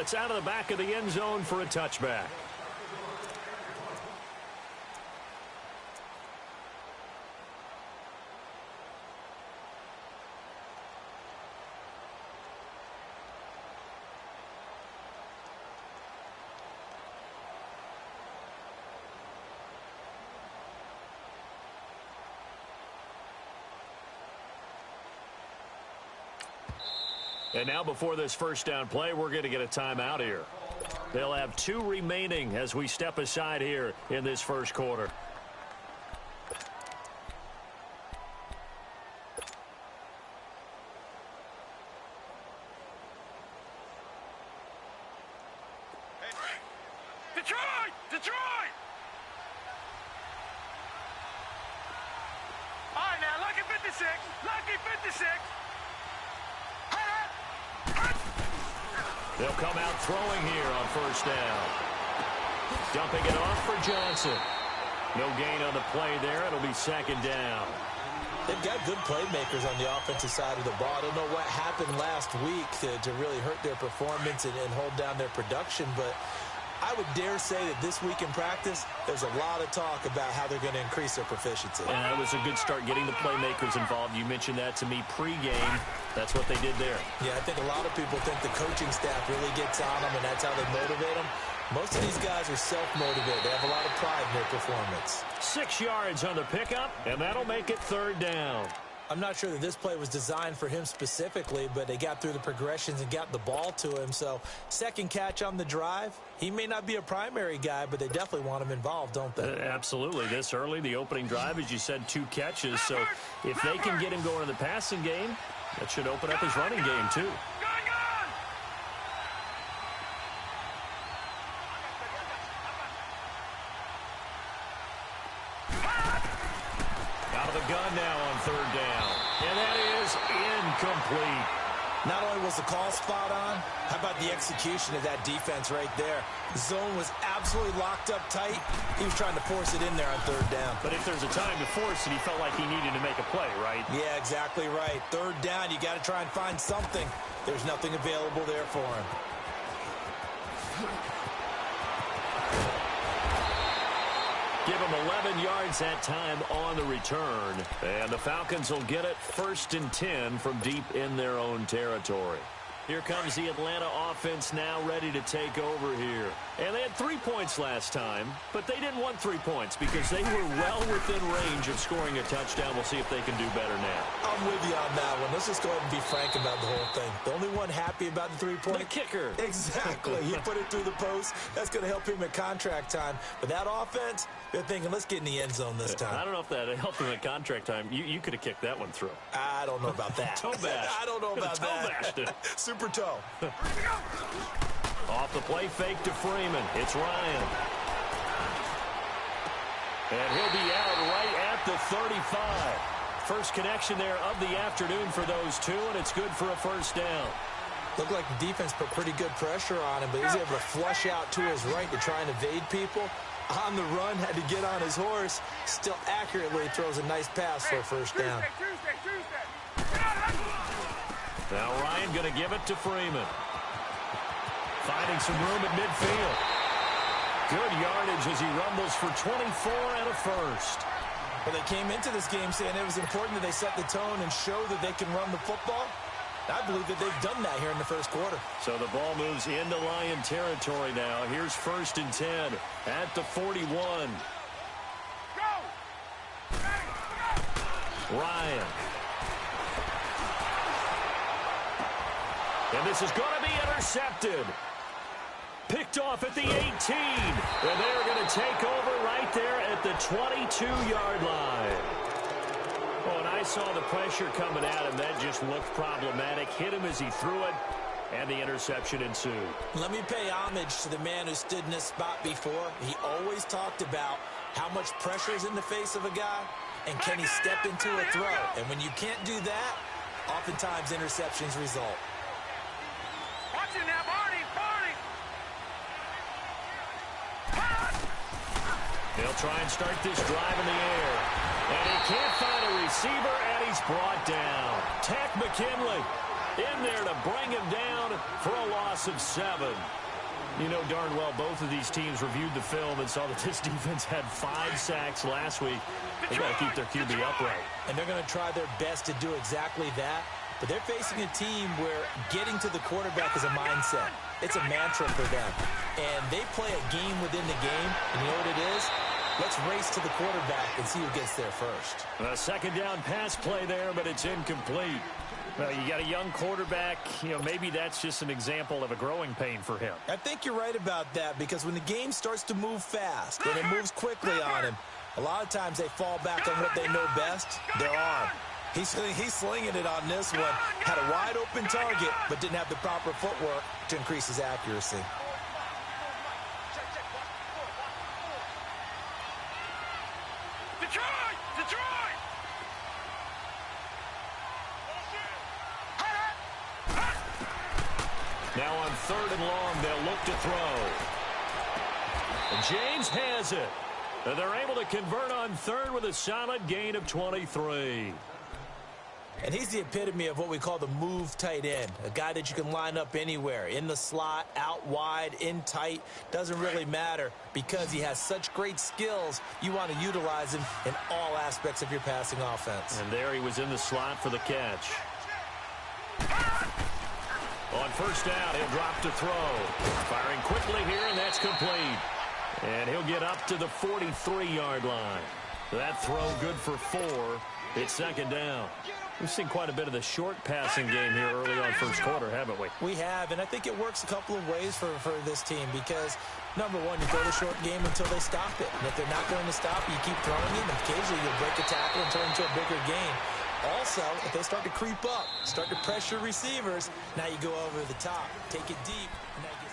It's out of the back of the end zone for a touchback. And now before this first down play, we're going to get a timeout here. They'll have 2 remaining as we step aside here in this first quarter. Detroit! Detroit! All right, now, lucky 56. Lucky 56. They'll come out throwing here on first down. Dumping it off for Johnson. No gain on the play there. It'll be second down. They've got good playmakers on the offensive side of the ball. I don't know what happened last week to really hurt their performance and hold down their production, but I would dare say that this week in practice, there's a lot of talk about how they're going to increase their proficiency. And that was a good start getting the playmakers involved. You mentioned that to me pregame. That's what they did there. Yeah, I think a lot of people think the coaching staff really gets on them, and that's how they motivate them. Most of these guys are self-motivated. They have a lot of pride in their performance. 6 yards on the pickup, and that'll make it third down. I'm not sure that this play was designed for him specifically, but they got through the progressions and got the ball to him. So second catch on the drive. He may not be a primary guy, but they definitely want him involved, don't they? Absolutely. This early, the opening drive, as you said, 2 catches. So if they can get him going in the passing game, that should open up his running game too. Out of the gun now on third down. And that is incomplete. Not only was the call spot on, how about the execution of that defense right there? The zone was absolutely locked up tight. He was trying to force it in there on third down. But if there's a time to force it, he felt like he needed to make a play, right? Yeah, exactly right. Third down, you got to try and find something. There's nothing available there for him. Give him 11 yards that time on the return. And the Falcons will get it 1st and 10 from deep in their own territory. Here comes the Atlanta offense now ready to take over here. And they had 3 points last time, but they didn't want 3 points because they were well within range of scoring a touchdown. We'll see if they can do better now. I'm with you on that one. Let's just go ahead and be frank about the whole thing. The only one happy about the 3-point? The kicker. Exactly. He put it through the post. That's going to help him at contract time. But that offense, they're thinking, let's get in the end zone this time. I don't know if that helped him at contract time. You could have kicked that one through. I don't know about that. Toe bash. I don't know about that. Toe bashed it. Super toe. Off the play fake to Freeman. It's Ryan. And he'll be out right at the 35. First connection there of the afternoon for those two, and it's good for a first down. Looked like the defense put pretty good pressure on him, but he was able to flush out to his right to try and evade people. On the run, had to get on his horse. Still accurately throws a nice pass for a first down. Now Ryan going to give it to Freeman. Finding some room at midfield. Good yardage as he rumbles for 24 and a first. Well, they came into this game saying it was important that they set the tone and show that they can run the football. I believe that they've done that here in the first quarter. So the ball moves into Lion territory now. Here's 1st and 10 at the 41. Ryan. And this is going to be intercepted. Picked off at the 18. And they're going to take over right there at the 22-yard line. Oh, and I saw the pressure coming at him. That just looked problematic. Hit him as he threw it, and the interception ensued. Let me pay homage to the man who stood in this spot before. He always talked about how much pressure is in the face of a guy, and can he step into a throw? And when you can't do that, oftentimes interceptions result. Watch it now, Barney! They'll try and start this drive in the air. And he can't find a receiver, and he's brought down. Tech McKinley. in there to bring him down for a loss of 7. You know darn well both of these teams reviewed the film and saw that this defense had 5 sacks last week. They've got to keep their QB upright. And they're going to try their best to do exactly that. But they're facing a team where getting to the quarterback is a mindset. It's a mantra for them. And they play a game within the game. And you know what it is? Let's race to the quarterback and see who gets there first. A second down pass play there, but it's incomplete. Well, you got a young quarterback. You know, maybe that's just an example of a growing pain for him. I think you're right about that, because when the game starts to move fast and it moves quickly on him, a lot of times they fall back on what they know best, their arm. He's slinging it on this one. Had a wide open target, but didn't have the proper footwork to increase his accuracy. Detroit! Now on 3rd and long, they'll look to throw. And James has it. And they're able to convert on 3rd with a solid gain of 23. And he's the epitome of what we call the move tight end, a guy that you can line up anywhere, in the slot, out wide, in tight, doesn't really matter, because he has such great skills. You want to utilize him in all aspects of your passing offense. And there he was in the slot for the catch. On 1st down, he'll drop to throw. Firing quickly here, and that's complete. And he'll get up to the 43-yard line. That throw good for 4. It's 2nd down. We've seen quite a bit of the short passing game here early on first quarter, haven't we? We have, and I think it works a couple of ways for this team, because, number one, you throw the short game until they stop it. And if they're not going to stop it, you keep throwing it, and occasionally you'll break a tackle and turn into a bigger gain. Also, if they start to creep up, start to pressure receivers, now you go over the top, take it deep, and that gets...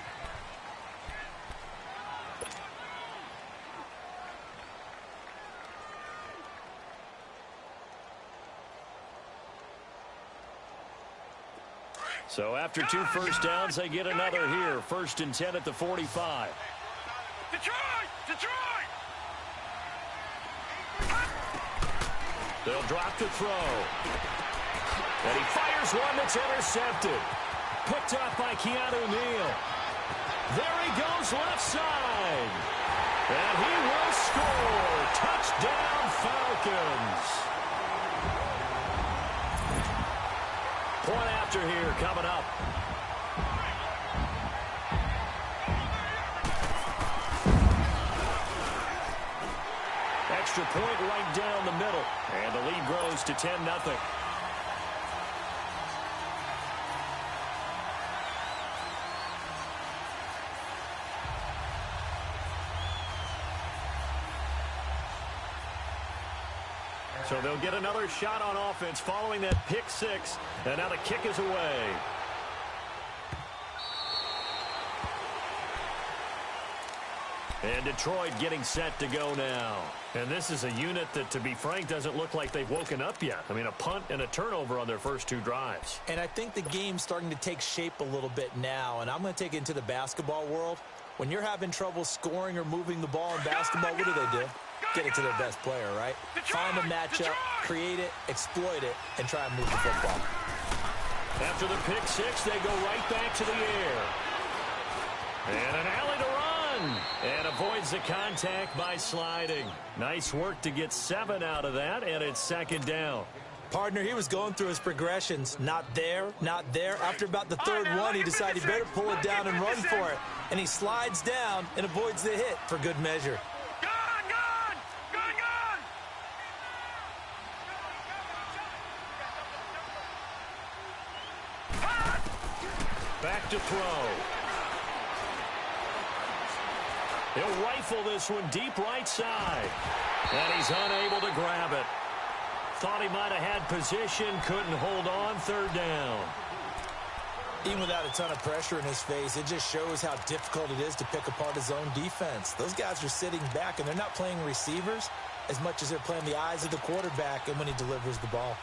So after 2 first downs, they get another here. 1st and 10 at the 45. Detroit! They'll drop to throw. And he fires one that's intercepted. Picked up by Keanu Neal. There he goes left side. And he will score. Touchdown Falcons. Point after here coming up. Extra point right down the middle. And the lead grows to 10-0. So they'll get another shot on offense following that pick 6. And now the kick is away. And Detroit getting set to go now. And this is a unit that, to be frank, doesn't look like they've woken up yet. I mean, a punt and a turnover on their first 2 drives. And I think the game's starting to take shape a little bit now. And I'm going to take it into the basketball world. When you're having trouble scoring or moving the ball in basketball, what do? Get it to their best player, right? Find a matchup, create it, exploit it, and try and move the football. After the pick 6, they go right back to the air. And an alley to run. And avoids the contact by sliding. Nice work to get 7 out of that, and it's 2nd down. Partner, he was going through his progressions. Not there, not there. After about the 3rd one, he decided he better pull it down and run for it. And he slides down and avoids the hit for good measure. Back to throw. He'll rifle this one deep right side. And he's unable to grab it. Thought he might have had position, couldn't hold on. 3rd down. Even without a ton of pressure in his face, it just shows how difficult it is to pick apart his own defense. Those guys are sitting back, and they're not playing receivers as much as they're playing the eyes of the quarterback and when he delivers the ball.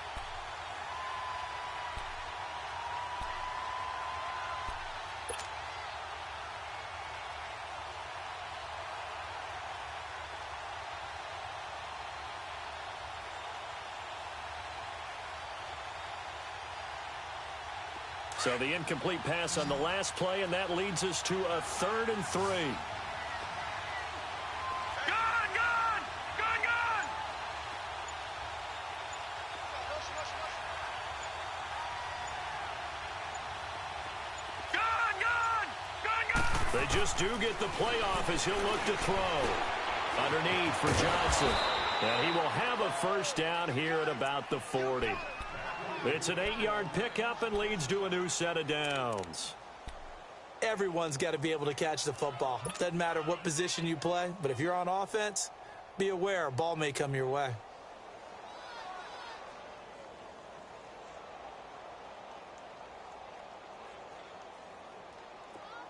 So the incomplete pass on the last play, and that leads us to a 3rd and 3. They just do get the playoff as he'll look to throw. Underneath for Johnson. And he will have a first down here at about the 40. It's an 8-yard pickup and leads to a new set of downs. Everyone's got to be able to catch the football. Doesn't matter what position you play, but if you're on offense, be aware a ball may come your way.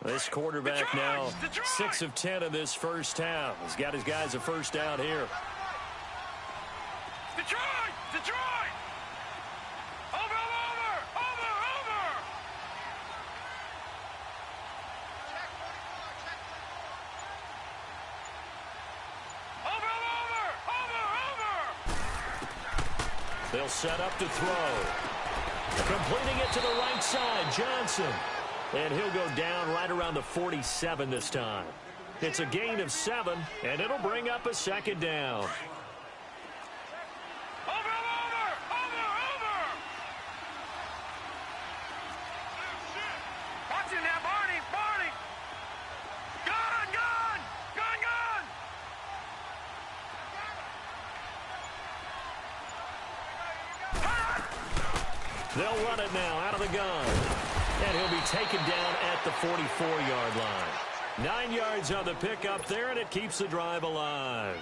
This quarterback now 6 of 10 in this first half. He's got his guys a first down here. Detroit! Over! They'll set up to throw. Completing it to the right side, Johnson. And he'll go down right around the 47 this time. It's a gain of 7, and it'll bring up a second down. Over! Watch it now, Barney! Gun! They'll run it now out of the gun. And he'll be taken down at the 44-yard line. 9 yards on the pickup there, and it keeps the drive alive.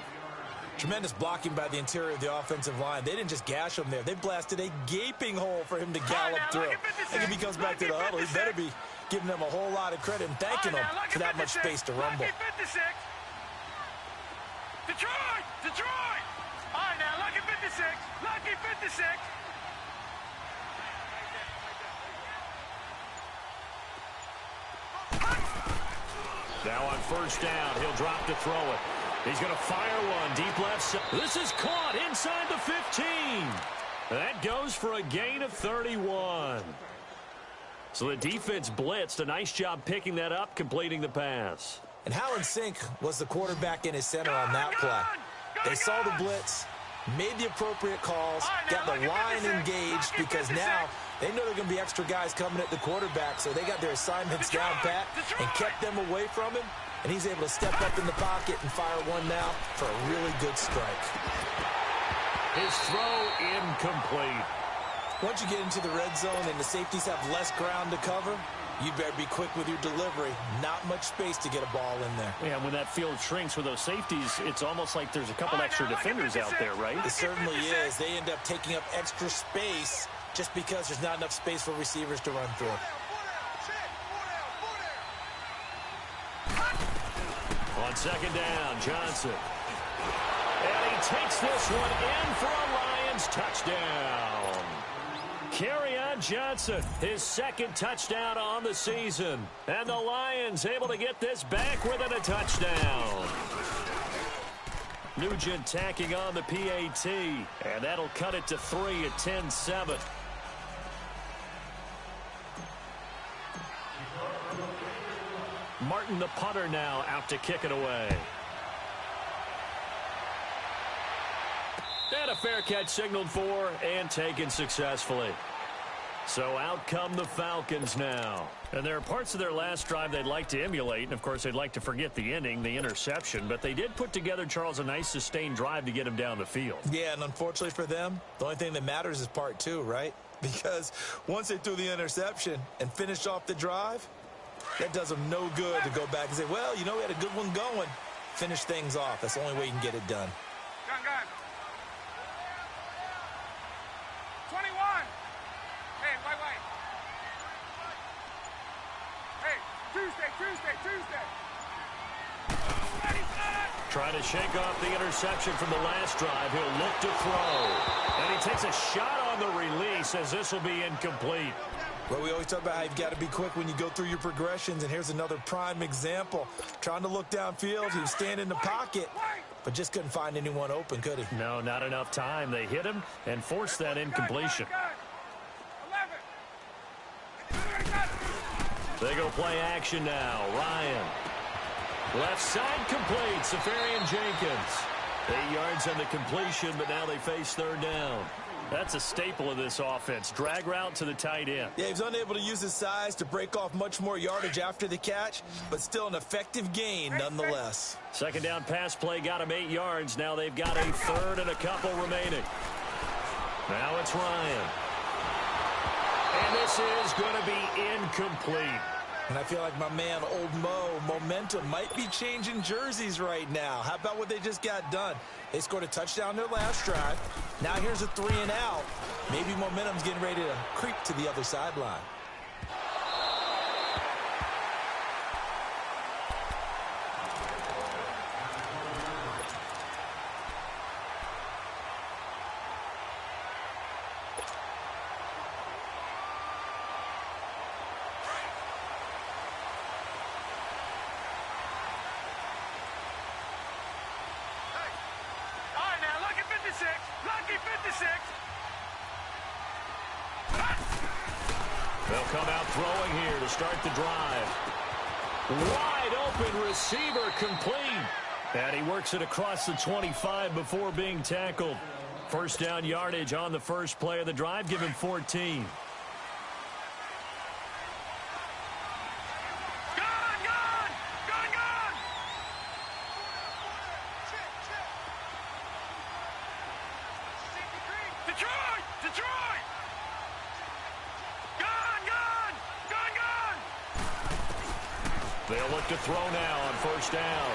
Tremendous blocking by the interior of the offensive line. They didn't just gash him there. They blasted a gaping hole for him to gallop through. I think if he comes back to the huddle, he better be giving them a whole lot of credit and thanking them for that much space to rumble. Detroit! All right, now, lucky 56. Now on first down, he'll drop to throw it. He's going to fire one deep left side. This is caught inside the 15. That goes for a gain of 31. So the defense blitzed. A nice job picking that up, completing the pass. And how in sync was the quarterback in his center on that play? They saw the blitz, made the appropriate calls, got the line engaged because now they know they're going to be extra guys coming at the quarterback, so they got their assignments down pat and kept them away from him, and he's able to step up in the pocket and fire one now for a really good strike. His throw incomplete. Once you get into the red zone and the safeties have less ground to cover, you better be quick with your delivery. Not much space to get a ball in there. Yeah, when that field shrinks with those safeties, it's almost like there's a couple extra defenders out there, right? It certainly is. They end up taking up extra space just because there's not enough space for receivers to run through. On second down, Johnson. And he takes this one in for a Lions touchdown. Kerryon Johnson, his second touchdown on the season. And the Lions able to get this back within a touchdown. Nugent tacking on the PAT. And that'll cut it to 3 at 10-7. Martin, the punter, now out to kick it away. And a fair catch signaled for and taken successfully. So out come the Falcons now. And there are parts of their last drive they'd like to emulate, and of course they'd like to forget the ending, the interception, but they did put together, Charles, a nice sustained drive to get him down the field. Yeah, and unfortunately for them, the only thing that matters is part 2, right? Because once they threw the interception and finished off the drive, that does them no good to go back and say, well, you know, we had a good one going. Finish things off. That's the only way you can get it done. Gun. 21. Hey, wait. Hey, Tuesday. Trying to shake off the interception from the last drive. He'll look to throw. And he takes a shot on the release as this will be incomplete. Well, we always talk about how you've got to be quick when you go through your progressions, and here's another prime example. Trying to look downfield, he was standing in the pocket, but just couldn't find anyone open, could he? No, not enough time. They hit him and forced that incompletion. Gun. 11. They go play action now. Ryan. Left side complete. Safarian Jenkins. 8 yards on the completion, but now they face third down. That's a staple of this offense. Drag route to the tight end. Yeah, he's unable to use his size to break off much more yardage after the catch, but still an effective gain nonetheless. Second down pass play got him 8 yards. Now they've got a third and a couple remaining. Now it's Ryan. And this is going to be incomplete. And I feel like my man, Old Mo, momentum might be changing jerseys right now. How about what they just got done? They scored a touchdown their last drive. Now here's a 3 and out. Maybe momentum's getting ready to creep to the other sideline. Lucky 56. They'll come out throwing here to start the drive. Wide open receiver complete. And he works it across the 25 before being tackled. First down yardage on the first play of the drive. Give him 14. They'll look to throw now on first down.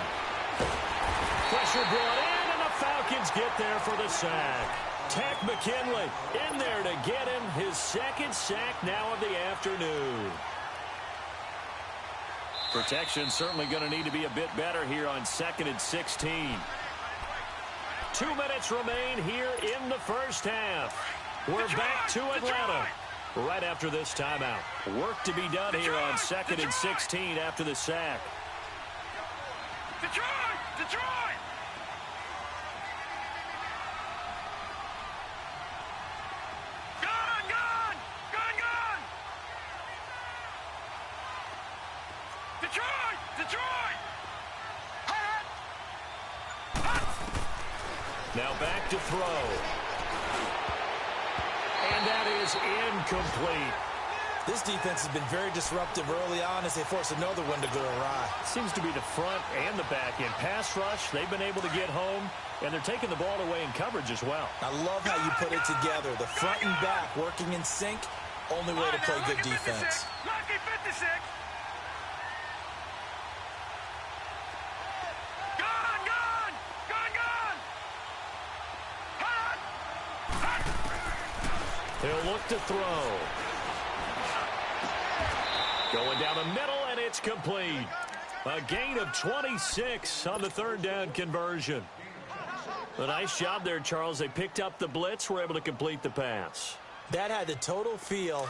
Pressure brought in, and the Falcons get there for the sack. Tech McKinley in there to get him his second sack now of the afternoon. Protection certainly going to need to be a bit better here on 2nd and 16. 2 minutes remain here in the first half. We're back to Atlanta right after this timeout. Work to be done here on 2nd and 16 after the sack. Detroit! Gun! Detroit! Now back to throw. And that is incomplete. This defense has been very disruptive early on as they force another one to go awry. Seems to be the front and the back end. Pass rush, they've been able to get home, and they're taking the ball away in coverage as well. I love how you put it together. The front and back working in sync, only way to play good defense. Lucky 56. He'll look to throw. Going down the middle, and it's complete. A gain of 26 on the third down conversion. A nice job there, Charles. They picked up the blitz, were able to complete the pass. That had the total feel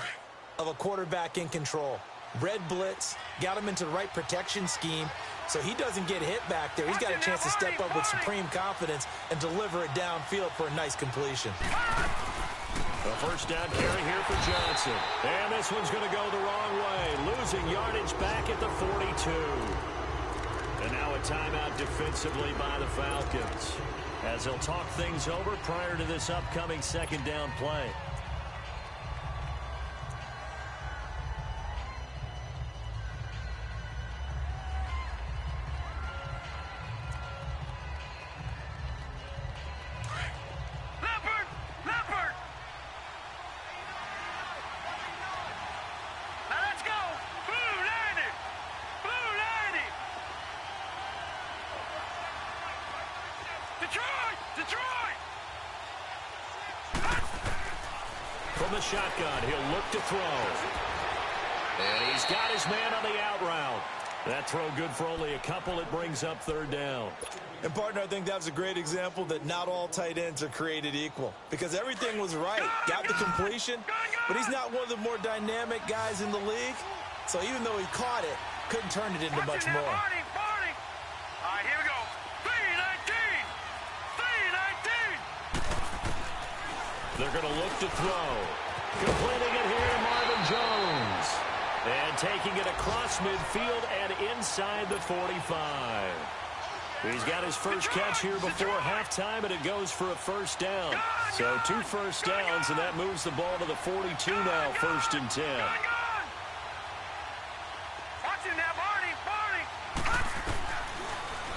of a quarterback in control. Red blitz, got him into the right protection scheme, so he doesn't get hit back there. He's got a chance to step up with supreme confidence and deliver it downfield for a nice completion. A first down carry here for Johnson. And this one's going to go the wrong way. Losing yardage back at the 42. And now a timeout defensively by the Falcons, as they'll talk things over prior to this upcoming second down play. From the shotgun, he'll look to throw. And he's got his man on the out route. That throw good for only a couple. It brings up third down. And, partner, I think that was a great example that not all tight ends are created equal, because everything was right. Got the completion, but he's not one of the more dynamic guys in the league. So even though he caught it, couldn't turn it into much more. All right, here we go. 3-19. They're going to look to throw. Completing it here to Marvin Jones. And taking it across midfield and inside the 45. He's got his first catch here before halftime, and it goes for a first down. So 2 first downs, and that moves the ball to the 42 now, 1st and 10.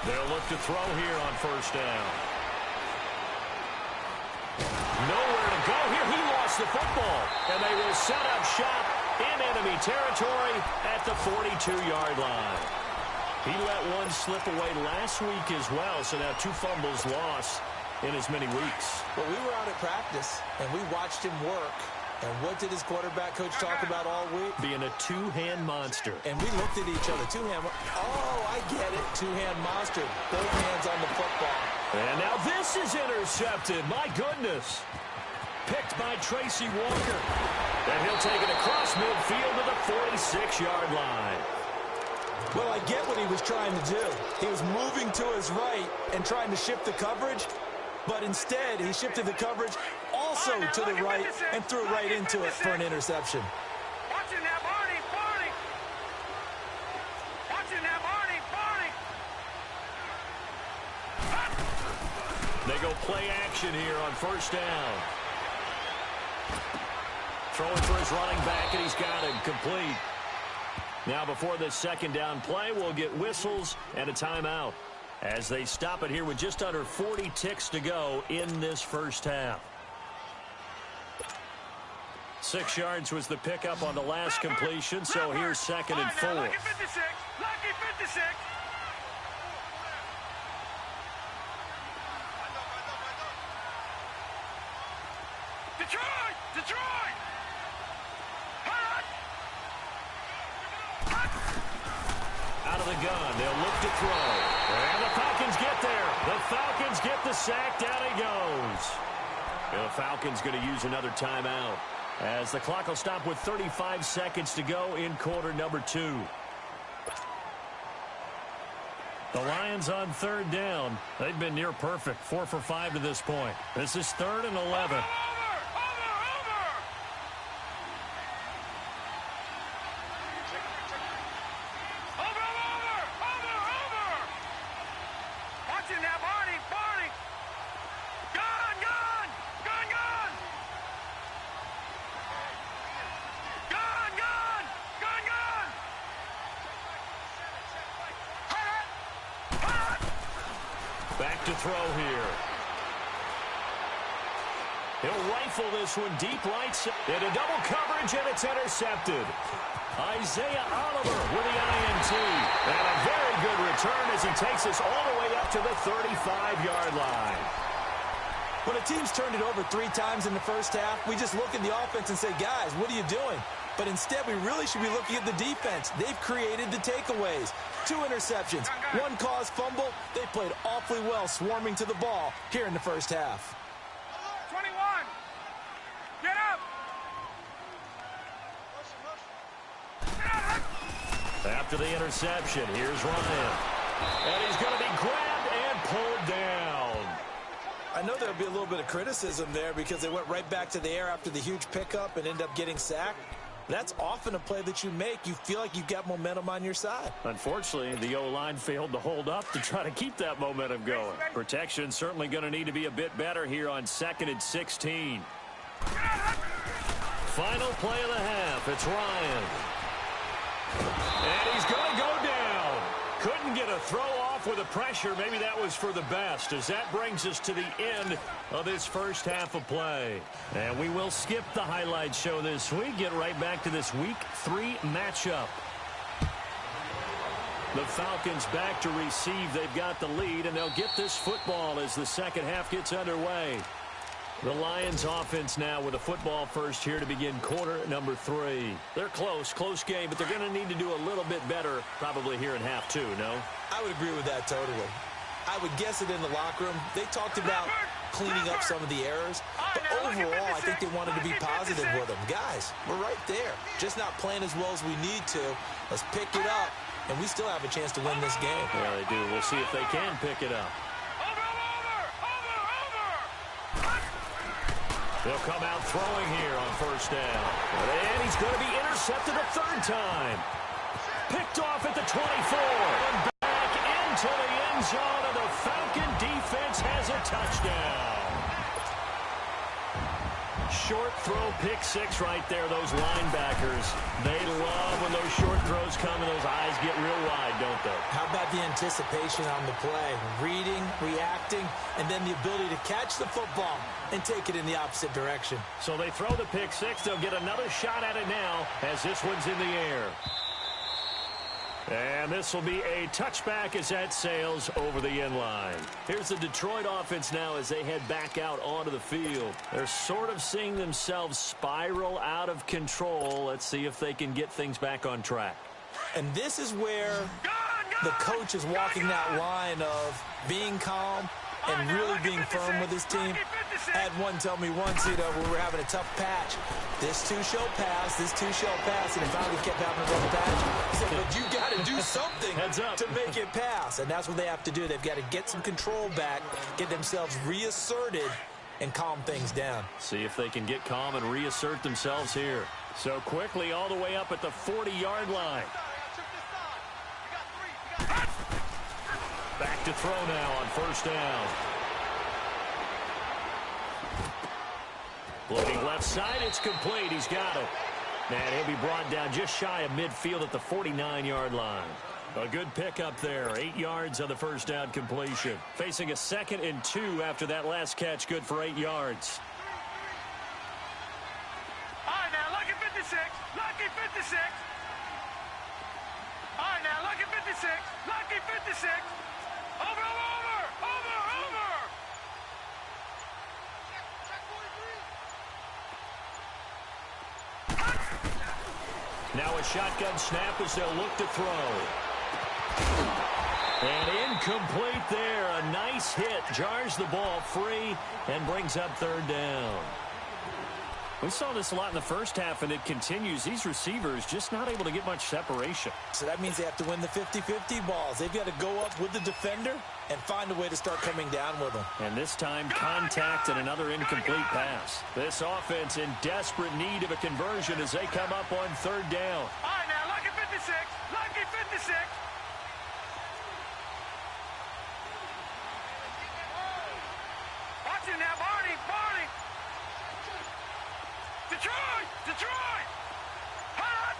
They'll look to throw here on first down. Nowhere to go here. He lost the football, and they will set up shop in enemy territory at the 42-yard line. He let one slip away last week as well, so now 2 fumbles lost in as many weeks. Well, we were out at practice, and we watched him work. And what did his quarterback coach talk about all week? Being a 2-hand monster. And we looked at each other. 2-hand. Oh, I get it. 2-hand monster. Both hands on the football. And now this is intercepted. My goodness. Picked by Tracy Walker. And he'll take it across midfield to the 46-yard line. Well, I get what he was trying to do. He was moving to his right and trying to shift the coverage. But instead, he shifted the coverage also to the right and threw right into it for an interception. Watching that, Barney. Watching that, Barney. They go play action here on first down. Throwing for his running back, and he's got it complete. Now before this second down play, we'll get whistles and a timeout as they stop it here with just under 40 ticks to go in this first half. 6 yards was the pickup on the last completion, so here's 2nd and 4. Lucky 56. Lucky 56. Detroit! Out of the gun, they'll look to throw. And the Falcons get there. The Falcons get the sack. Down he goes. And the Falcons going to use another timeout as the clock will stop with 35 seconds to go in quarter number 2. The Lions on 3rd down. They've been near perfect. 4 for 5 to this point. This is 3rd and 11. Back to throw here. He'll rifle this one deep right into double coverage, and it's intercepted. Isaiah Oliver with the INT. And a very good return as he takes us all the way up to the 35-yard line. When a team's turned it over 3 times in the first half, we just look at the offense and say, guys, what are you doing? But instead, we really should be looking at the defense. They've created the takeaways. 2 interceptions, 1 caused fumble. They played awfully well swarming to the ball here in the first half. 21. Get up. After the interception, here's Ryan. And he's going to be grabbed and pulled down. I know there'll be a little bit of criticism there because they went right back to the air after the huge pickup and end up getting sacked. That's often a play that you make. You feel like you've got momentum on your side. Unfortunately, the O-line failed to hold up to try to keep that momentum going. Protection certainly going to need to be a bit better here on 2nd and 16. Final play of the half. It's Ryan. And he's going to go down. Couldn't get a throw off with the pressure. Maybe that was for the best, as that brings us to the end of this first half of play. And we will skip the highlight show this week. Get right back to this Week 3 matchup. The Falcons back to receive. They've got the lead, and they'll get this football as the second half gets underway. The Lions offense now with a football first here to begin quarter number 3. They're close game, but they're going to need to do a little bit better probably here in half 2, no? I would agree with that totally. I would guess it in the locker room. They talked about cleaning up some of the errors, but overall I think they wanted to be positive with them. Guys, we're right there. Just not playing as well as we need to. Let's pick it up, and we still have a chance to win this game. Yeah, they do. We'll see if they can pick it up. They'll come out throwing here on first down. And he's going to be intercepted. intercepted a third time. Picked off at the 24. And back into the end zone, and the Falcon defense has a touchdown. Short throw, pick six right there, those linebackers. They love when those short throws come and those eyes get real wide, don't they? How about the anticipation on the play? Reading, reacting, and then the ability to catch the football and take it in the opposite direction. So they throw the pick six. They'll get another shot at it now as this one's in the air. And this will be a touchback as that sails over the end line. Here's the Detroit offense now as they head back out onto the field. They're sort of seeing themselves spiral out of control. Let's see if they can get things back on track. And this is where the coach is walking that line of being calm and really being firm with his team. I had one tell me once, when we were having a tough patch, this two shall pass, and it finally kept having a rough patch. He said, but you got to do something to make it pass, and that's what they have to do. They've got to get some control back, get themselves reasserted, and calm things down. See if they can get calm and reassert themselves here. So quickly all the way up at the 40-yard line. Back to throw now on first down. Looking left side, it's complete. He's got it. And he'll be brought down just shy of midfield at the 49-yard line. A good pickup there. 8 yards on the first down completion. Facing a 2nd and 2 after that last catch. Good for 8 yards. All right, now, lucky 56. Lucky 56. All right, now, lucky 56. Lucky 56. Over, over, over, over, over. Now a shotgun snap as they'll look to throw. And incomplete there. A nice hit. Jars the ball free and brings up third down. We saw this a lot in the first half, and it continues. These receivers just not able to get much separation. So that means they have to win the 50-50 balls. They've got to go up with the defender and find a way to start coming down with them. And this time, contact and another incomplete pass. This offense in desperate need of a conversion as they come up on third down. All right, now, lucky 56. Lucky 56. Watch it now, Barney, Barney. Detroit! Detroit! Hot!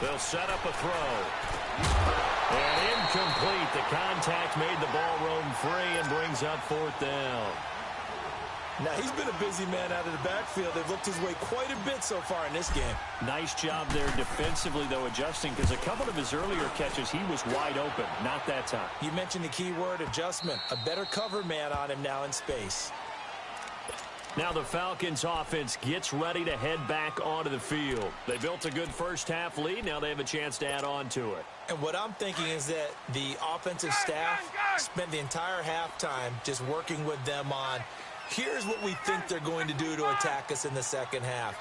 They'll set up a throw. And incomplete. The contact made the ball roam free and brings up fourth down. Now, he's been a busy man out of the backfield. They've looked his way quite a bit so far in this game. Nice job there defensively, though, adjusting, because a couple of his earlier catches, he was wide open. Not that time. You mentioned the key word, adjustment. A better cover man on him now in space. Now the Falcons offense gets ready to head back onto the field. They built a good first half lead. Now they have a chance to add on to it. And what I'm thinking is that the offensive staff spent the entire halftime just working with them on, here's what we think they're going to do to attack us in the second half.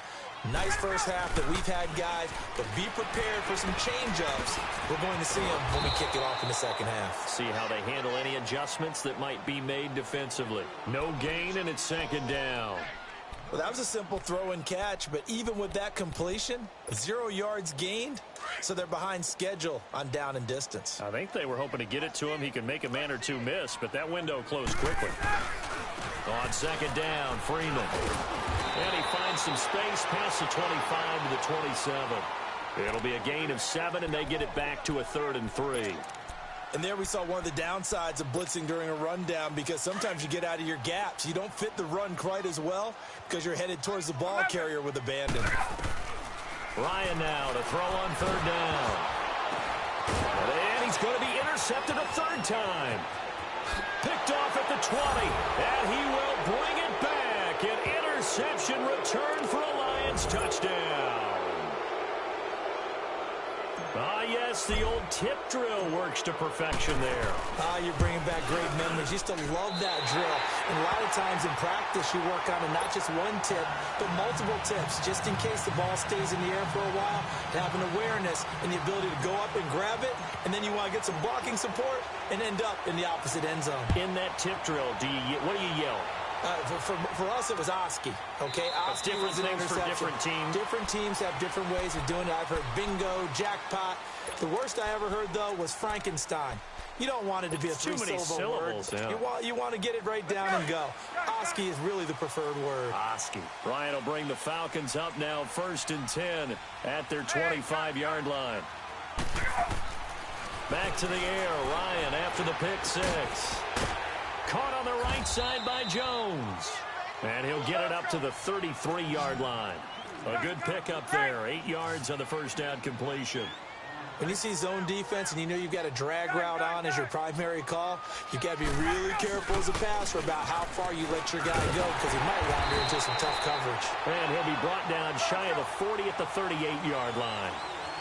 Nice first half that we've had, guys, but be prepared for some change-ups. We're going to see them when we kick it off in the second half. See how they handle any adjustments that might be made defensively. No gain, and it's second down. Well, that was a simple throw and catch, but even with that completion, 0 yards gained, so they're behind schedule on down and distance. I think they were hoping to get it to him. He could make a man or two miss, but that window closed quickly. On second down, Freeman. And he finds some space past the 25 to the 27. It'll be a gain of 7, and they get it back to a 3rd and 3. And there we saw one of the downsides of blitzing during a rundown, because sometimes you get out of your gaps. You don't fit the run quite as well because you're headed towards the ball carrier with abandon. Ryan now to throw on third down. And he's going to be intercepted a third time. Picked off at the 20, and he will bring it back. An interception return for a Lions touchdown. Ah, yes, the old tip drill works to perfection there. Ah, you're bringing back great memories. Used to love that drill. And a lot of times in practice, you work on not just one tip, but multiple tips, just in case the ball stays in the air for a while, to have an awareness and the ability to go up and grab it, and then you want to get some blocking support and end up in the opposite end zone. In that tip drill, what do you yell? For us, it was Oski. Okay, Oski was an different things for interception. different teams. Different teams have different ways of doing it. I've heard bingo, jackpot. The worst I ever heard, though, was Frankenstein. You don't want it to be a three-syllable word. Yeah. You want to get it right down and go. Oski is really the preferred word. Oski. Ryan will bring the Falcons up now 1st and 10 at their 25-yard line. Back to the air. Ryan after the pick six. Caught on the right side by Jones. And he'll get it up to the 33-yard line. A good pickup there. 8 yards on the first down completion. When you see zone defense and you know you've got a drag route on as your primary call, you've got to be really careful as a passer about how far you let your guy go because he might wander into some tough coverage. And he'll be brought down shy of the 40 at the 38-yard line.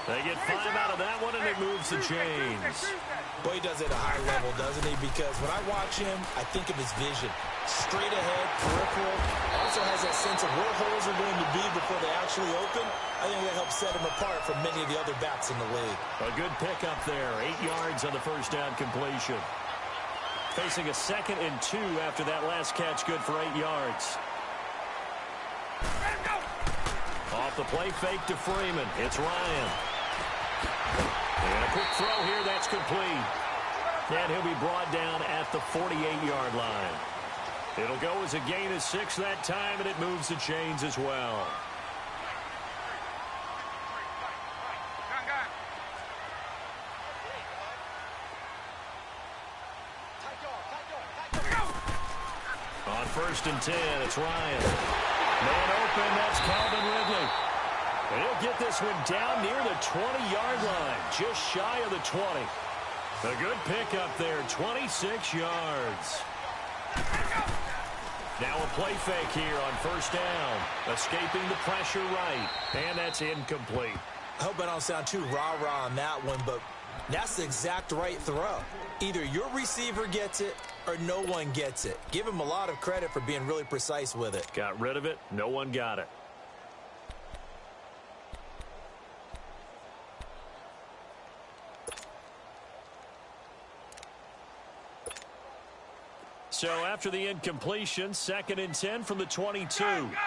They get 5 out of that one, and it moves the chains. Boy, he does it at a high level, doesn't he? Because when I watch him, I think of his vision. Straight ahead, peripheral. Also has that sense of where holes are going to be before they actually open. I think that helps set him apart from many of the other backs in the league. A good pickup there. 8 yards on the first down completion. Facing a 2nd and 2 after that last catch, good for 8 yards. Off the play fake to Freeman. It's Ryan. And a quick throw here, that's complete. And he'll be brought down at the 48-yard line. It'll go as a gain of 6 that time, and it moves the chains as well. On 1st and 10, it's Ryan. Man open, that's Calvin Ridley. And he'll get this one down near the 20-yard line, just shy of the 20. A good pickup there, 26 yards. Now a play fake here on 1st down. Escaping the pressure right, and that's incomplete. I hope I don't sound too rah-rah on that one, but that's the exact right throw. Either your receiver gets it or no one gets it. Give him a lot of credit for being really precise with it. Got rid of it. No one got it. So after the incompletion, 2nd and 10 from the 22. Gun! Go!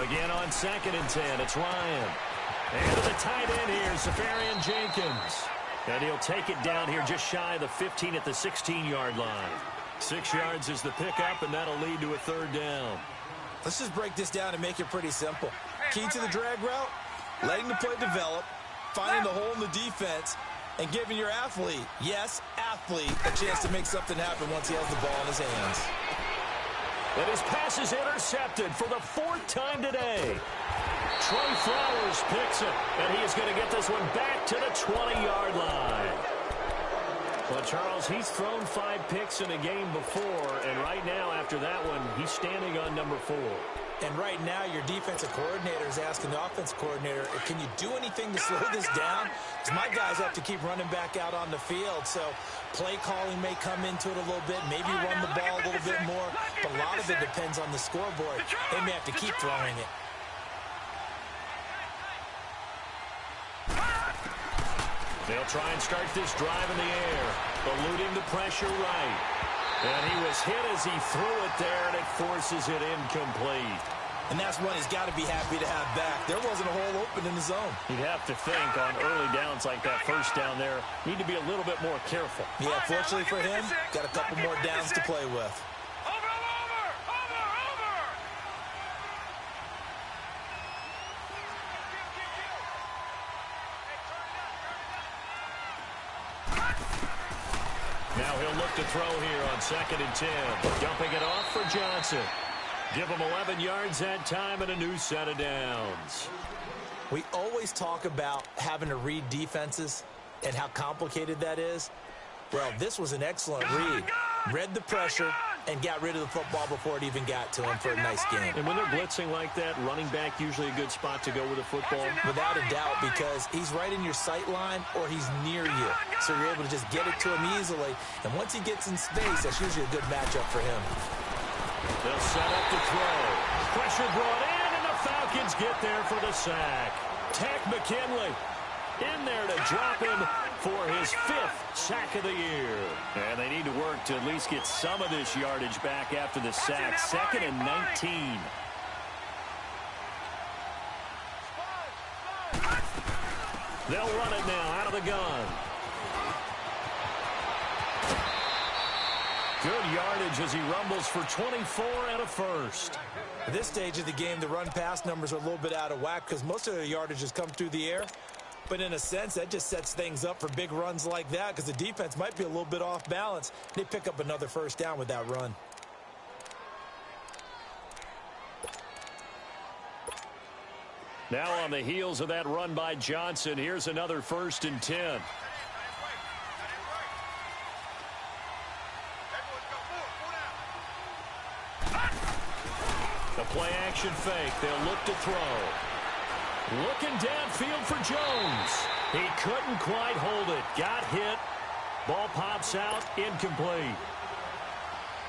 Again on 2nd and 10, it's Ryan. And to the tight end here, Safarian Jenkins. And he'll take it down here just shy of the 15 at the 16-yard line. 6 yards is the pickup, and that'll lead to a 3rd down. Let's just break this down and make it pretty simple. Key to the drag route, letting the play develop, finding the hole in the defense, and giving your athlete, yes, athlete, a chance to make something happen once he has the ball in his hands. And his pass is intercepted for the 4th time today. Trey Flowers picks it, and he is going to get this one back to the 20-yard line. Well, Charles, he's thrown 5 picks in a game before, and right now, after that one, he's standing on number 4. And right now, your defensive coordinator is asking the offensive coordinator, can you do anything to slow this down? Because my guys have to keep running back out on the field, so play calling may come into it a little bit, maybe run the ball a little bit more, but a lot of it depends on the scoreboard. They may have to keep throwing it. They'll try and start this drive in the air, eluding the pressure right. And he was hit as he threw it there, and it forces it incomplete. And that's one he's got to be happy to have back. There wasn't a hole open in the zone. You'd have to think on early downs like that 1st down there, need to be a little bit more careful. Yeah, fortunately for him, got a couple more downs to play with. Now he'll look to throw here on 2nd and 10. Dumping it off for Johnson. Give him 11 yards that time and a new set of downs. We always talk about having to read defenses and how complicated that is. Well, this was an excellent read. Read the pressure and got rid of the football before it even got to him for a nice game. And when they're blitzing like that, running back usually a good spot to go with the football. Without a doubt, because he's right in your sight line or he's near you. So you're able to just get it to him easily. And once he gets in space, that's usually a good matchup for him. They'll set up to throw. Pressure brought in. Falcons get there for the sack. Tech McKinley in there to drop him for his 5th sack of the year. And they need to work to at least get some of this yardage back after the sack. 2nd and 19. They'll run it now out of the gun. Good yardage as he rumbles for 24 and a first. At this stage of the game, the run-pass numbers are a little bit out of whack because most of their yardage has come through the air. But in a sense, that just sets things up for big runs like that because the defense might be a little bit off balance. They pick up another first down with that run. Now on the heels of that run by Johnson, here's another 1st and 10. The play-action fake. They'll look to throw. Looking downfield for Jones. He couldn't quite hold it. Got hit. Ball pops out. Incomplete.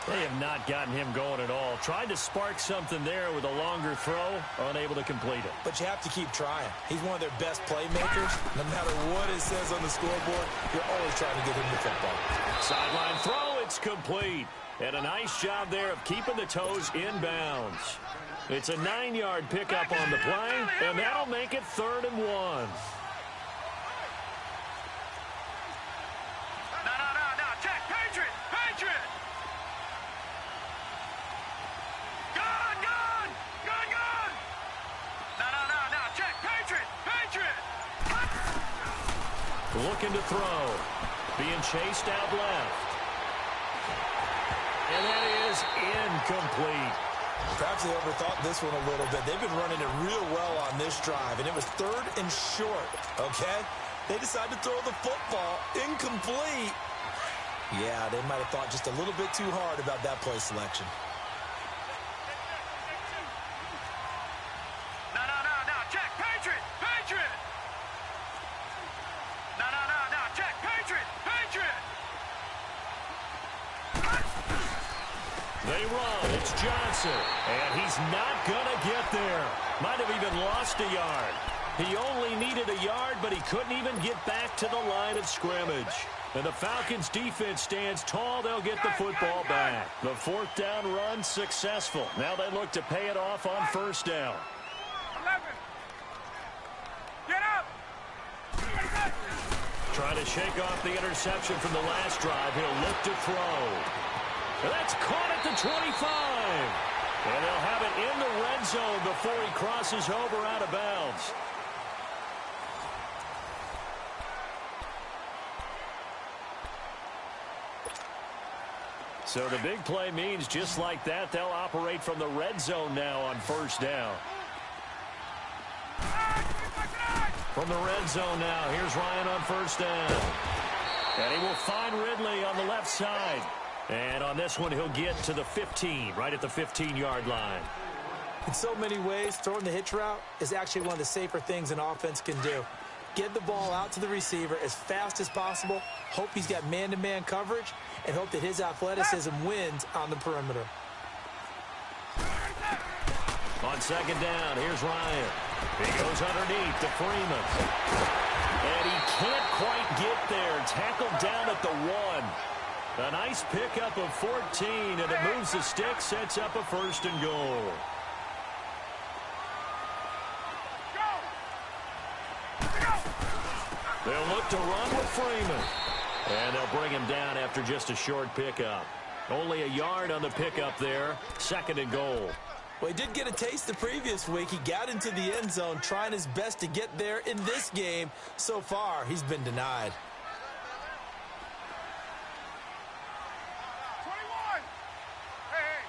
They have not gotten him going at all. Tried to spark something there with a longer throw. Unable to complete it. But you have to keep trying. He's one of their best playmakers. No matter what it says on the scoreboard, you're always trying to get him the football. Sideline throw. It's complete. And a nice job there of keeping the toes inbounds. It's a 9-yard pickup on the play, and that'll make it 3rd and 1. No. Check. Patriot. Gun. No. Check. Patriot. Looking to throw. Being chased out left. And that is incomplete. Perhaps they overthought this one a little bit. They've been running it real well on this drive, and it was 3rd and short, okay? They decided to throw the football incomplete. Yeah, they might have thought just a little bit too hard about that play selection. No. Check. Patriot. No. Check. Patriot. They run. It's Johnson. And he's not going to get there. Might have even lost a yard. He only needed a yard, but he couldn't even get back to the line of scrimmage. And the Falcons' defense stands tall. They'll get the football back. The 4th down run successful. Now they look to pay it off on 1st down. 11. Get up. Trying to shake off the interception from the last drive. He'll look to throw. That's caught at the 25. And they'll have it in the red zone before he crosses over out of bounds. So the big play means just like that, they'll operate from the red zone now on 1st down. From the red zone now, here's Ryan on 1st down. And he will find Ridley on the left side. And on this one, he'll get to the 15, right at the 15-yard line. In so many ways, throwing the hitch route is actually one of the safer things an offense can do. Get the ball out to the receiver as fast as possible, hope he's got man-to-man coverage, and hope that his athleticism wins on the perimeter. On 2nd down, here's Ryan. He goes underneath to Freeman. And he can't quite get there. Tackled down at the 1. A nice pickup of 14, and it moves the stick, sets up a 1st and goal. They'll look to run with Freeman. And they'll bring him down after just a short pickup. Only a yard on the pickup there. 2nd and goal. Well, he did get a taste the previous week. He got into the end zone trying his best to get there in this game. So far, he's been denied. 21. Hey.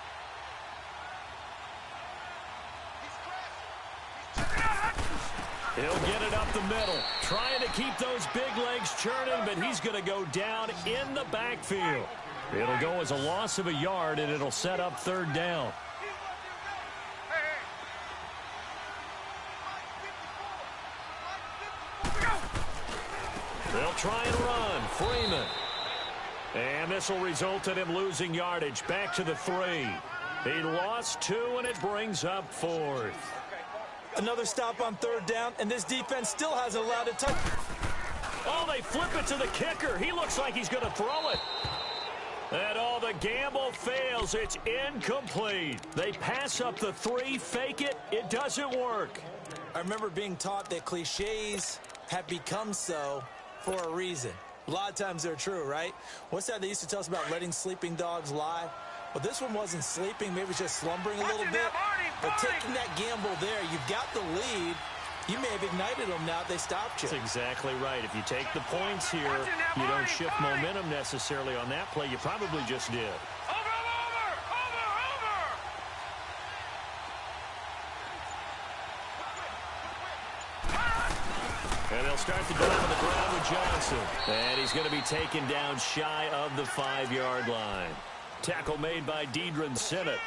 He'll get it up the middle. Trying to keep those big legs churning, but he's going to go down in the backfield. It'll go as a loss of a yard, and it'll set up 3rd down. They'll try and run. Freeman. And this will result in him losing yardage. Back to the 3. He lost 2, and it brings up 4th. Another stop on third down, and this defense still hasn't allowed a touch. Oh, they flip it to the kicker. He looks like he's going to throw it. And all the gamble fails. It's incomplete. They pass up the 3, fake it. It doesn't work. I remember being taught that cliches have become so for a reason. A lot of times they're true, right? What's that they used to tell us about letting sleeping dogs lie? Well, this one wasn't sleeping. Maybe it was just slumbering a little bit. But taking that gamble there, you've got the lead. You may have ignited them now if they stopped you. That's exactly right. If you take the points here, you don't shift momentum necessarily on that play. You probably just did. And they'll start the drive on the ground with Johnson. And he's going to be taken down shy of the 5-yard line. Tackle made by deereal3's.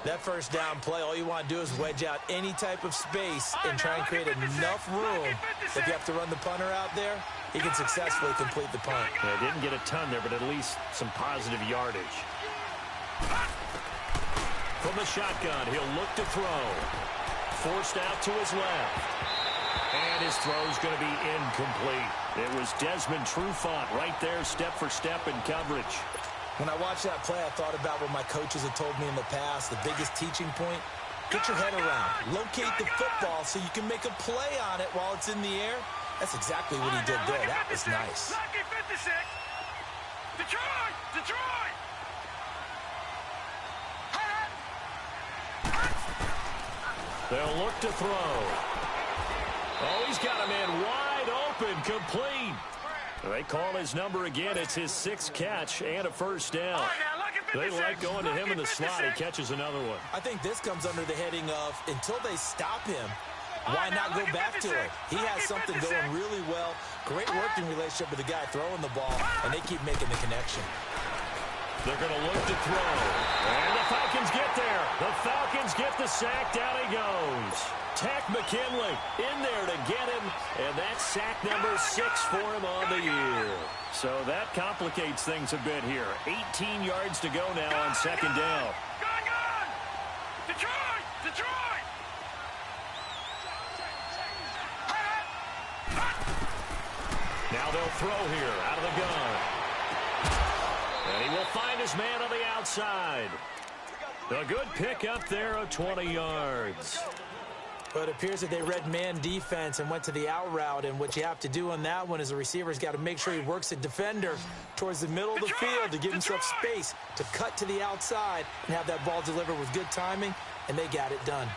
That first down play, all you want to do is wedge out any type of space and try and create enough room. If you have to run the punter out there, he can successfully complete the punt. Yeah, didn't get a ton there, but at least some positive yardage. From the shotgun, he'll look to throw. Forced out to his left. And his throw's going to be incomplete. It was Desmond Trufant right there, step for step in coverage. When I watched that play, I thought about what my coaches had told me in the past. The biggest teaching point, get your head around. Locate the football so you can make a play on it while it's in the air. That's exactly what he did there. That was nice. Detroit! They'll look to throw. Oh, he's got a man wide open, complete. They call his number again. It's his 6th catch and a first down. They like going to him in the slot. He catches another one. I think this comes under the heading of until they stop him, why not go back to it? He has something going really well. Great working relationship with the guy throwing the ball, and they keep making the connection. They're going to look to throw. And the Falcons get there. The Falcons get the sack. Down he goes. Tack McKinley in there to get him. And that's sack number 6 for him on the year. So that complicates things a bit here. 18 yards to go now on second down. Gone! Detroit! Now they'll throw here out of the gun. And he will find his man on the outside. A good pick up there of 20 yards. Well, it appears that they read man defense and went to the out route, and what you have to do on that one is the receiver's got to make sure he works the defender towards the middle of the field to give himself space to cut to the outside and have that ball delivered with good timing, and they got it done.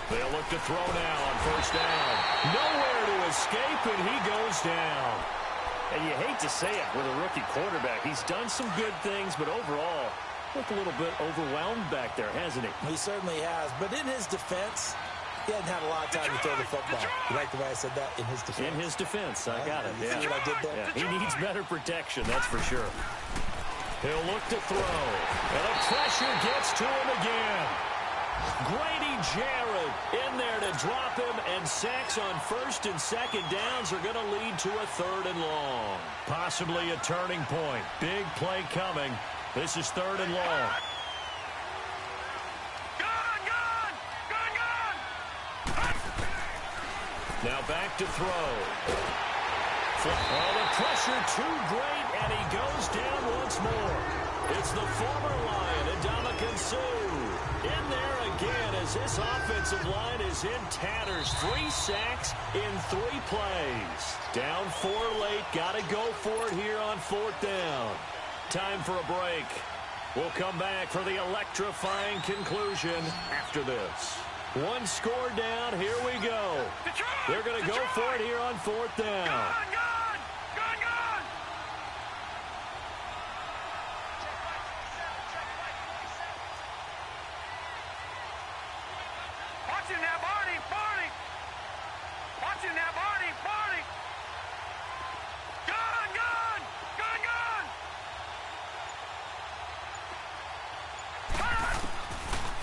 They'll look to throw now on first down. Nowhere to escape, and he goes down. And you hate to say it with a rookie quarterback. He's done some good things, but overall, looked a little bit overwhelmed back there, hasn't he? He certainly has. But in his defense, he hasn't had a lot of time to throw the football. You like the way I said that? In his defense. In his defense. I got it. You see what I did there? Yeah, he needs better protection, that's for sure. He'll look to throw. And the pressure gets to him again. Grady Jarrett in there to drop him, and sacks on first and second downs are going to lead to a 3rd and long. Possibly a turning point. Big play coming. This is 3rd and long. Gone! Now back to throw. Oh, the pressure too great, and he goes down once more. It's the former Lion, Ndamukong Suh, in there again as this offensive line is in tatters. 3 sacks in 3 plays. Down 4 late. Got to go for it here on 4th down. Time for a break. We'll come back for the electrifying conclusion after this. 1 score down. Here we go. They're going to go for it here on 4th down. Gone! Watching that, Barney! Watching that, Barney! Gone!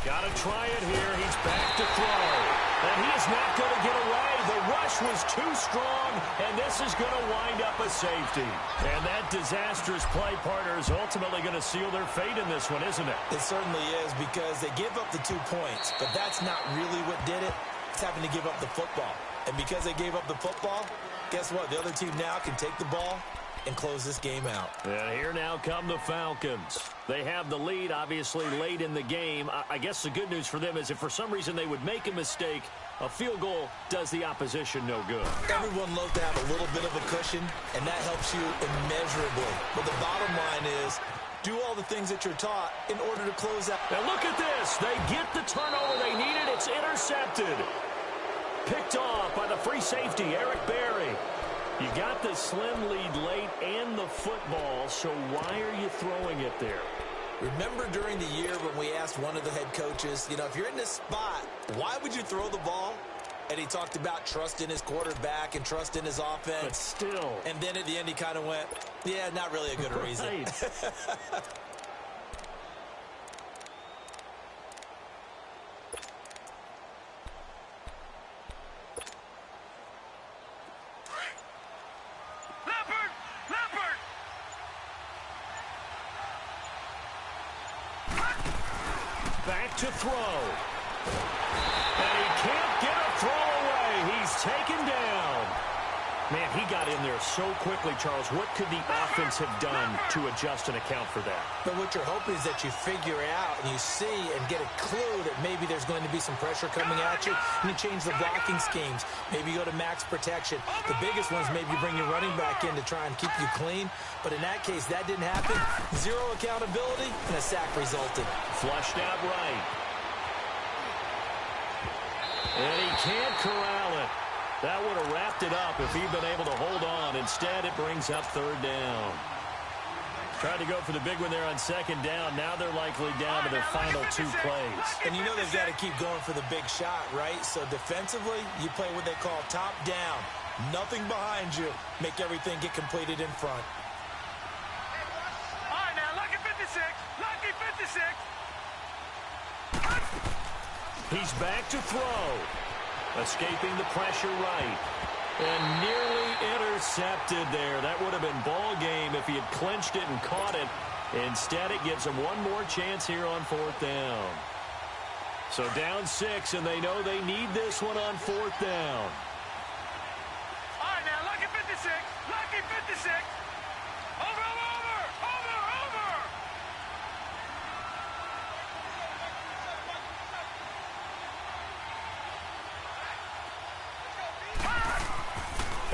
Got to try it here. He's back to throw. And he is not going to get away. The rush was too strong, and this is going to wind up a safety. And that disastrous play partner is ultimately going to seal their fate in this one, isn't it? It certainly is, because they give up the 2 points, but that's not really what did it. It's having to give up the football. And because they gave up the football, guess what? The other team now can take the ball and close this game out. And here now come the Falcons. They have the lead, obviously, late in the game. I guess the good news for them is if for some reason they would make a mistake, a field goal does the opposition no good. Everyone loves to have a little bit of a cushion, and that helps you immeasurably. But the bottom line is, do all the things that you're taught in order to close out. Now look at this. They get the turnover they needed. It's intercepted. Picked off by the free safety, Eric Berry. You got the slim lead late and the football, so why are you throwing it there? Remember during the year when we asked one of the head coaches, if you're in this spot, why would you throw the ball? And he talked about trust in his quarterback and trust in his offense. But still. And then at the end he kind of went, yeah, not really a good reason. Back to throw. And he can't get a throw away. He's taken down. Man, he got in there so quickly, Charles. What could the offense have done to adjust and account for that? But what you're hoping is that you figure out and you see and get a clue that maybe there's going to be some pressure coming at you, and you change the blocking schemes. Maybe you go to max protection. The biggest ones, maybe you bring your running back in to try and keep you clean. But in that case, that didn't happen. Zero accountability, and a sack resulted. Flushed out right. And he can't corral it. That would have wrapped it up if he'd been able to hold on. Instead, it brings up third down. Tried to go for the big one there on second down. Now they're likely down to their final 2 plays. And you know they've got to keep going for the big shot, right? So defensively, you play what they call top down. Nothing behind you. Make everything get completed in front. All right, now, lucky 56. Lucky 56. He's back to throw. Escaping the pressure right. And nearly intercepted there. That would have been ball game if he had clinched it and caught it. Instead, it gives him one more chance here on 4th down. So down 6, and they know they need this one on 4th down. All right, now, lucky 56. Lucky 56. Over, over, over. Over, over.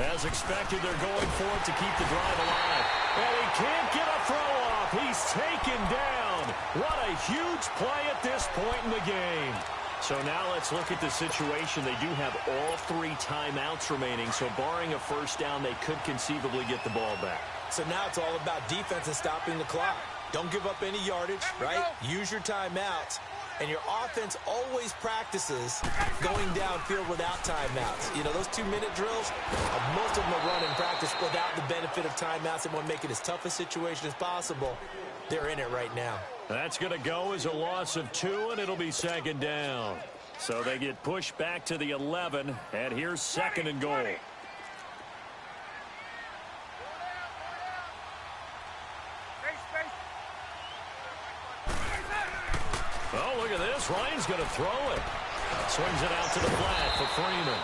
As expected, they're going for it to keep the drive alive. And he can't get a throw off. He's taken down. What a huge play at this point in the game. So now let's look at the situation. They do have all 3 timeouts remaining, so barring a first down, they could conceivably get the ball back. So now it's all about defense and stopping the clock. Don't give up any yardage, right? Use your timeouts. And your offense always practices going downfield without timeouts. Those 2-minute drills, most of them are run in practice without the benefit of timeouts. They want to make it as tough a situation as possible. They're in it right now. That's going to go as a loss of 2, and it'll be second down. So they get pushed back to the 11, and here's 2nd and goal. Oh, look at this. Ryan's going to throw it. Swings it out to the flat for Freeman.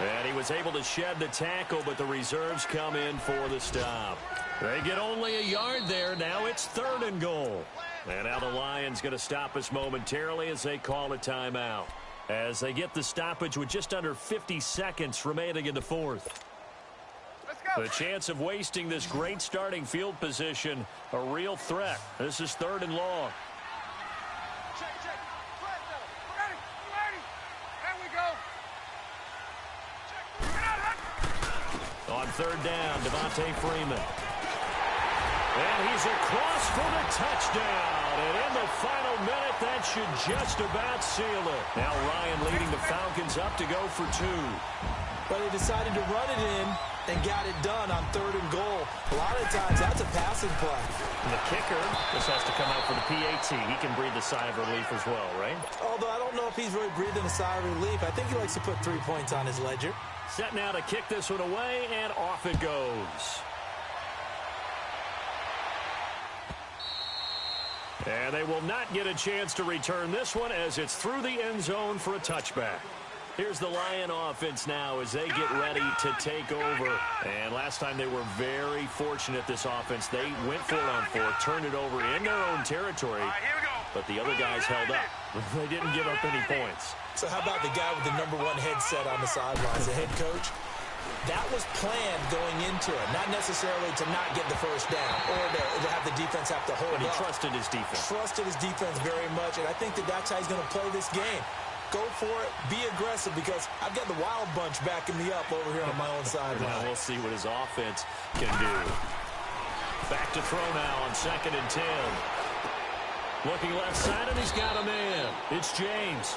And he was able to shed the tackle, but the reserves come in for the stop. They get only a yard there. Now it's 3rd and goal. And now the Lions going to stop us momentarily as they call a timeout. As they get the stoppage with just under 50 seconds remaining in the 4th. The chance of wasting this great starting field position, a real threat. This is 3rd and long. On 3rd down, Devontae Freeman. And he's across for the touchdown. And in the final minute, that should just about seal it. Now Ryan leading the Falcons up to go for 2. but they decided to run it in and got it done on 3rd and goal. A lot of times, that's a passing play. And the kicker, this has to come out for the PAT. He can breathe a sigh of relief as well, right? Although I don't know if he's really breathing a sigh of relief. I think he likes to put 3 points on his ledger. Set now to kick this one away, and off it goes. And they will not get a chance to return this one as it's through the end zone for a touchback. Here's the Lion offense now as they get ready to take over. And last time they were very fortunate, this offense. They went for it on 4th, turned it over in their own territory, but the other guys held up. They didn't give up any points. So how about the guy with the #1 headset on the sidelines, the head coach? That was planned going into it, not necessarily to not get the first down or to have the defense have to hold But he up. trusted his defense. Trusted his defense very much, and I think that's how he's going to play this game. Go for it, be aggressive, because I've got the wild bunch backing me up over here on my own sideline. Now we'll see what his offense can do. Back to throw now on 2nd and 10. Looking left side, and he's got a man. It's James.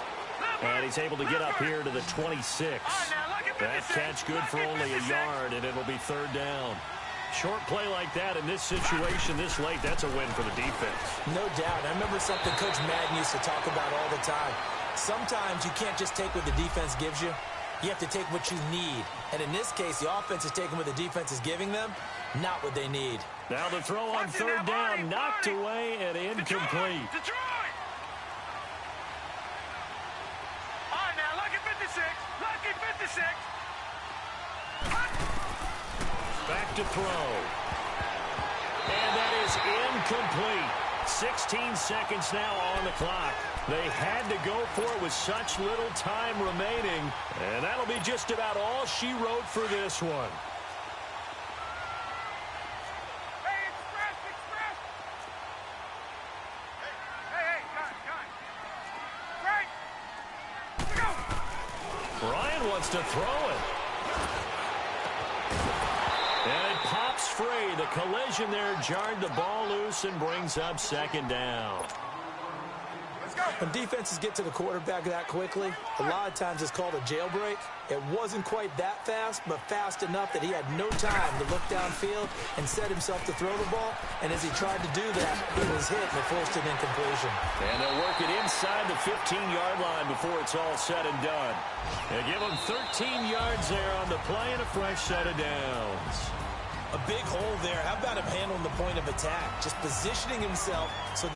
And he's able to get up here to the 26. That catch good for only a yard, and it'll be 3rd down. Short play like that in this situation this late, that's a win for the defense. No doubt. I remember something Coach Madden used to talk about all the time. Sometimes you can't just take what the defense gives you. You have to take what you need. And in this case, the offense is taking what the defense is giving them, not what they need. Now the throw on 3rd down, knocked away and incomplete. Detroit! All right, now, lucky 56. Lucky 56. Back to throw. And that is incomplete. 16 seconds now on the clock. They had to go for it with such little time remaining. And that'll be just about all she wrote for this one. Hey, express! Hey, guys. Right! Go! Ryan wants to throw it. And it pops free. The collision there jarred the ball loose and brings up 2nd down. When defenses get to the quarterback that quickly, a lot of times it's called a jailbreak. It wasn't quite that fast, but fast enough that he had no time to look downfield and set himself to throw the ball. And as he tried to do that, he was hit and it forced an incompletion. And they'll work it inside the 15-yard line before it's all said and done. They give him 13 yards there on the play and a fresh set of downs. A big hole there. How about him handling the point of attack? Just positioning himself so